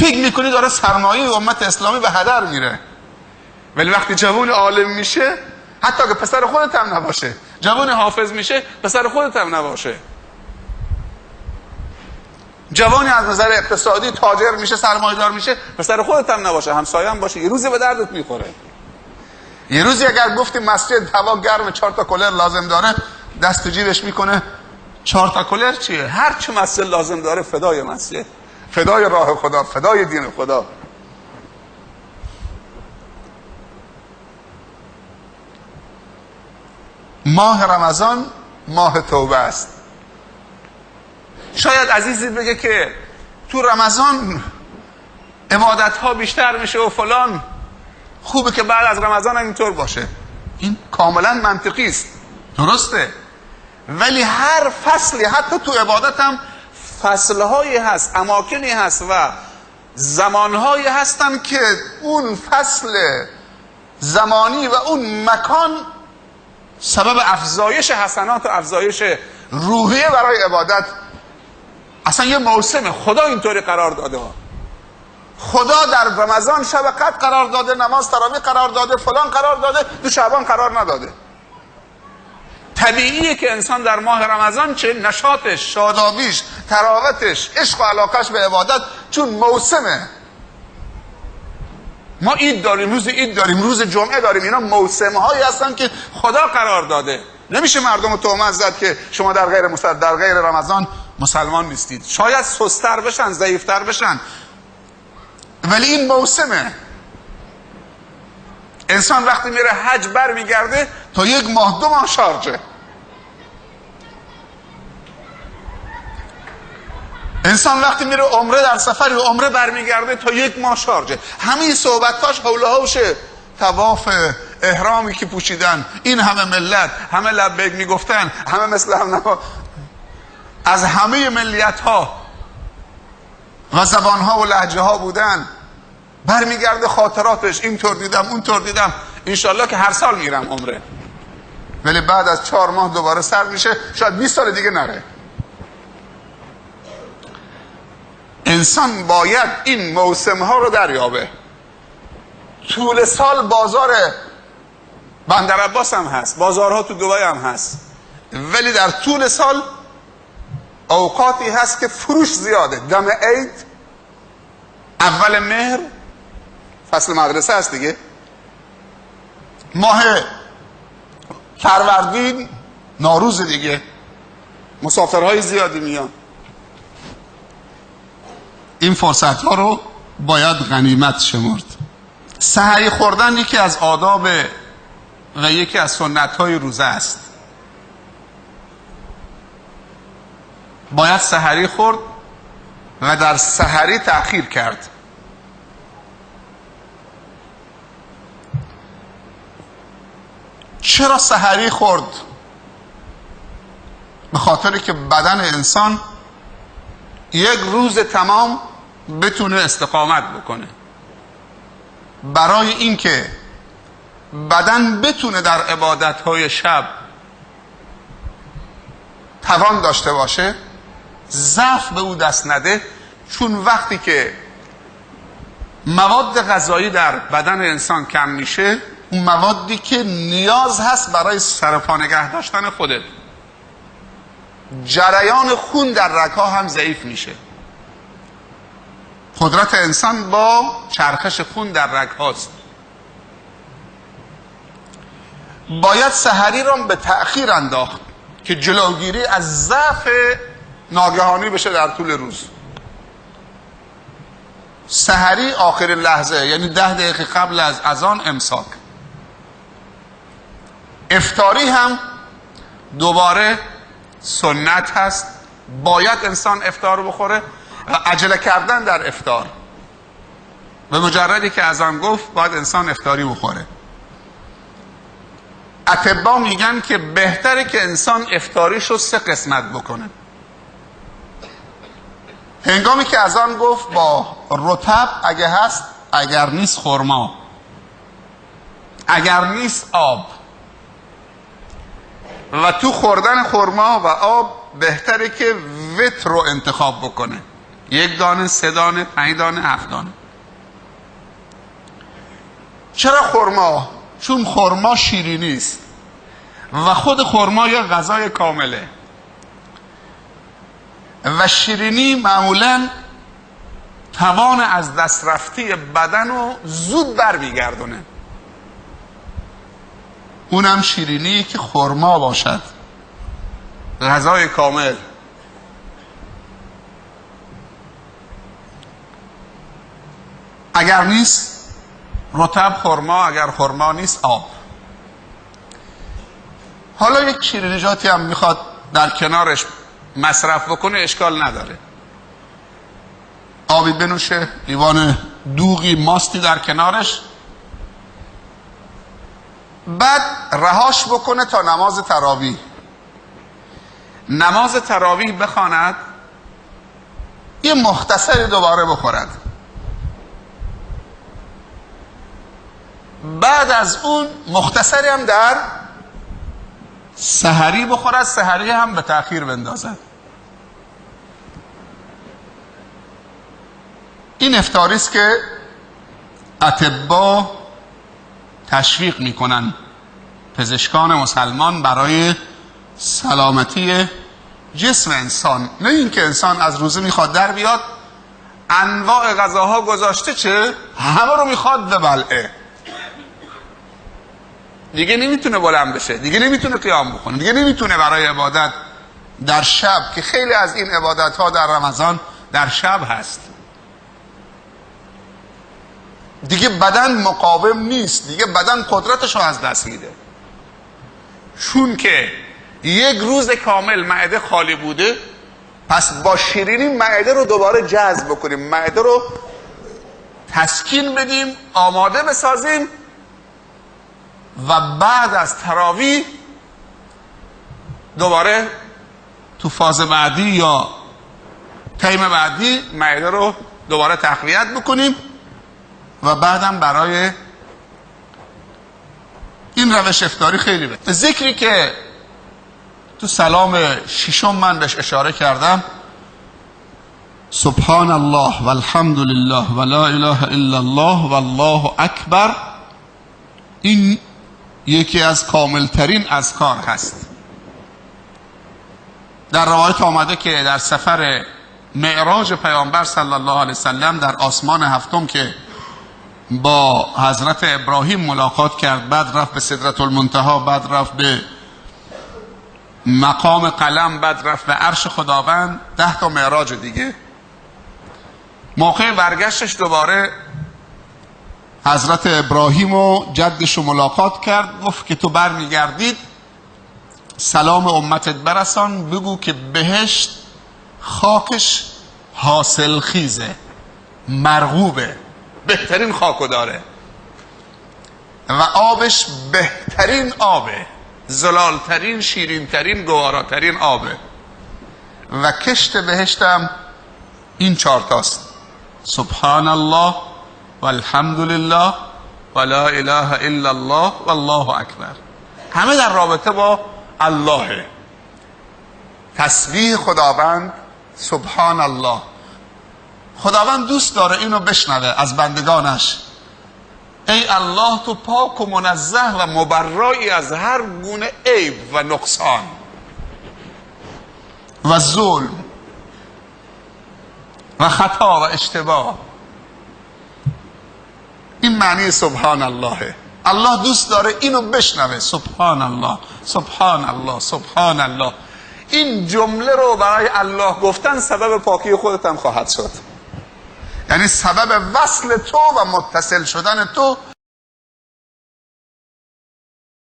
فکر میکنی داره سرمایه امت اسلامی به هدر میره. ولی وقتی جوان عالم میشه، حتی که پسر خودت هم نباشه، جوان حافظ میشه پسر خودت هم نباشه، جوانی از نظر اقتصادی تاجر میشه، سرمایه‌دار میشه، پسر خودت هم نباشه، همسایه هم باشه، یه روزی به دردت میخوره. یه روزی اگر گفتی مسجد هوا گرم 4 تا کولر لازم داره، دست تو جیبش میکنه 4 تا کولر چیه؟ هر چه مسجد لازم داره فدای مسجد، فدای راه خدا، فدای دین خدا. ماه رمضان ماه توبه است. شاید عزیزی بگه که تو رمضان عبادت ها بیشتر میشه و فلان، خوبه که بعد از رمضان هم اینطور باشه. این کاملا منطقی است، درسته. ولی هر فصلی، حتی تو عبادت هم فصلهایی هست، اماکنی هست و زمانهایی هستن که اون فصل زمانی و اون مکان سبب افزایش حسنات و افزایش روحیه برای عبادت. اصلا یه موسم خدا اینطوری قرار داده ها. خدا در رمضان شب قدر قرار داده، نماز تراویح قرار داده، فلان قرار داده، تو شعبان قرار نداده. طبیعیه که انسان در ماه رمضان چه نشاطش، شادابیش، تراوتش، عشق و علاقش به عبادت، چون موسمه. ما عید داریم، روز عید داریم، روز جمعه داریم، اینا موسم هایی هستن که خدا قرار داده. نمیشه مردم رو تهمت زد که شما در غیر رمضان مسلمان نیستید. شاید سست‌تر بشن، ضعیف‌تر بشن، ولی این موسمه. انسان وقتی میره حج بر میگرده تا 1 ماه 2 ماه شارجه. انسان وقتی میره عمره در سفر و عمره برمیگرده تا 1 ماه شارجه. همین صحبتاش حول و حوشه طواف احرامی که پوشیدن، این همه ملت، همه لبیک میگفتن، همه مثل هم از همه ملیت ها و زبان ها و لهجه ها بودن، برمیگرده خاطراتش، اینطور دیدم اونطور دیدم. انشالله که هر سال میرم عمره، ولی بعد از 4 ماه دوباره سر میشه، شاید 20 سال دیگه نره. انسان باید این موسم ها رو دریابه. طول سال بازار بندر عباس هم هست، بازارها تو دبی هم هست، ولی در طول سال اوقاتی هست که فروش زیاده. دم عید، اول مهر، فصل مدرسه هست دیگه، ماه فروردین، نوروز دیگه، مسافرهای زیادی میان. این فرصت ها رو باید غنیمت شمرد. سحری خوردن یکی از آداب و یکی از سنت های روزه است. باید سحری خورد و در سحری تأخیر کرد. چرا سحری خورد؟ به خاطر که بدن انسان 1 روز تمام بتونه استقامت بکنه. برای اینکه بدن بتونه در عبادت‌های شب توان داشته باشه، ضعف به او دست نده، چون وقتی که مواد غذایی در بدن انسان کم میشه، اون موادی که نیاز هست برای سرپا نگه داشتن خودت، جریان خون در رگ‌ها هم ضعیف میشه. قدرت انسان با چرخش خون در رگ‌هاست. باید سحری را به تأخیر انداخت که جلوگیری از ضعف ناگهانی بشه در طول روز. سحری آخرین لحظه، یعنی 10 دقیقه قبل از اذان امساک. افطاری هم دوباره سنت هست، باید انسان افطار بخوره و عجله کردن در افطار. به مجردی که اذان گفت باید انسان افطاری بخوره. اطباء میگن که بهتره که انسان افطاریشو 3 قسمت بکنه. هنگامی که اذان گفت با رطب اگه هست، اگر نیست خرما، اگر نیست آب. و تو خوردن خرما و آب بهتره که وتر رو انتخاب بکنه. 1 دانه، 3 دانه، 5 دانه، 7 دانه. چرا خرما؟ چون خرما شیرینی است و خود خرما یک غذای کامله و شیرینی معمولا توان از دست رفتی بدن رو زود برمیگردونه. اونم شیرینی که خرما باشد، غذای کامل. اگر نیست رطب خرما، اگر خرما نیست آب. حالا یک شیرینیجاتی هم میخواد در کنارش مصرف بکنه، اشکال نداره. آبی بنوشه، لیوان دوغی ماستی در کنارش، بعد رهاش بکنه تا نماز تراویح. نماز تراویح بخواند، یه مختصری دوباره بخورد. بعد از اون مختصری هم در سحری بخورد، سحری هم به تأخیر بندازد. این افطاری است که اطباء تشویق میکنن پزشکان مسلمان برای سلامتی جسم انسان. نه اینکه انسان از روزه میخواد در بیاد، انواع غذاها گذاشته چه همه رو میخواد ببلعه، دیگه نمیتونه بلند بشه، دیگه نمیتونه قیام بکنه، دیگه نمیتونه برای عبادت در شب، که خیلی از این عبادت ها در رمضان در شب هست، دیگه بدن مقاوم نیست، دیگه بدن قدرتش رو از دست میده. چون که 1 روز کامل معده خالی بوده، پس با شیرینی معده رو دوباره جذب بکنیم، معده رو تسکین بدیم، آماده بسازیم و بعد از تراویح دوباره تو فاز بعدی یا تایم بعدی معده رو دوباره تقویت بکنیم و بعدم برای این روش افطاری خیلی بهتره. ذکری که تو سلام 6 من بهش اشاره کردم، سبحان الله والحمد لله ولا اله الا الله والله اکبر، این یکی از کاملترین اذکار هست. در روایت آمده که در سفر معراج پیامبر صلی الله علیه وسلم در آسمان 7 که با حضرت ابراهیم ملاقات کرد، بعد رفت به سدرة المنتهی، بعد رفت به مقام قلم، بعد رفت به عرش خداوند، 10 تا معراج دیگه. موقع برگشتش دوباره حضرت ابراهیم و جدش رو ملاقات کرد، گفت که تو برمیگردید سلام امتت برسان، بگو که بهشت خاکش حاصل خیزه، مرغوبه، بهترین خاکو داره و آبش بهترین آبه، زلالترین، شیرینترین، گواراترین آبه و کشت بهشتم این 4 تاست: سبحان الله والحمد لله ولا اله الا الله والله اکبر. همه در رابطه با الله. تسبیح خداوند، سبحان الله. خداوند دوست داره اینو بشنوه از بندگانش. ای الله، تو پاک و منزه و مبرایی از هر گونه عیب و نقصان و ظلم و خطا و اشتباه. این معنی سبحان الله. الله دوست داره اینو بشنوه، سبحان الله سبحان الله سبحان الله. این جمله رو برای الله گفتن سبب پاکی خودت هم خواهد شد، یعنی سبب وصل تو و متصل شدن تو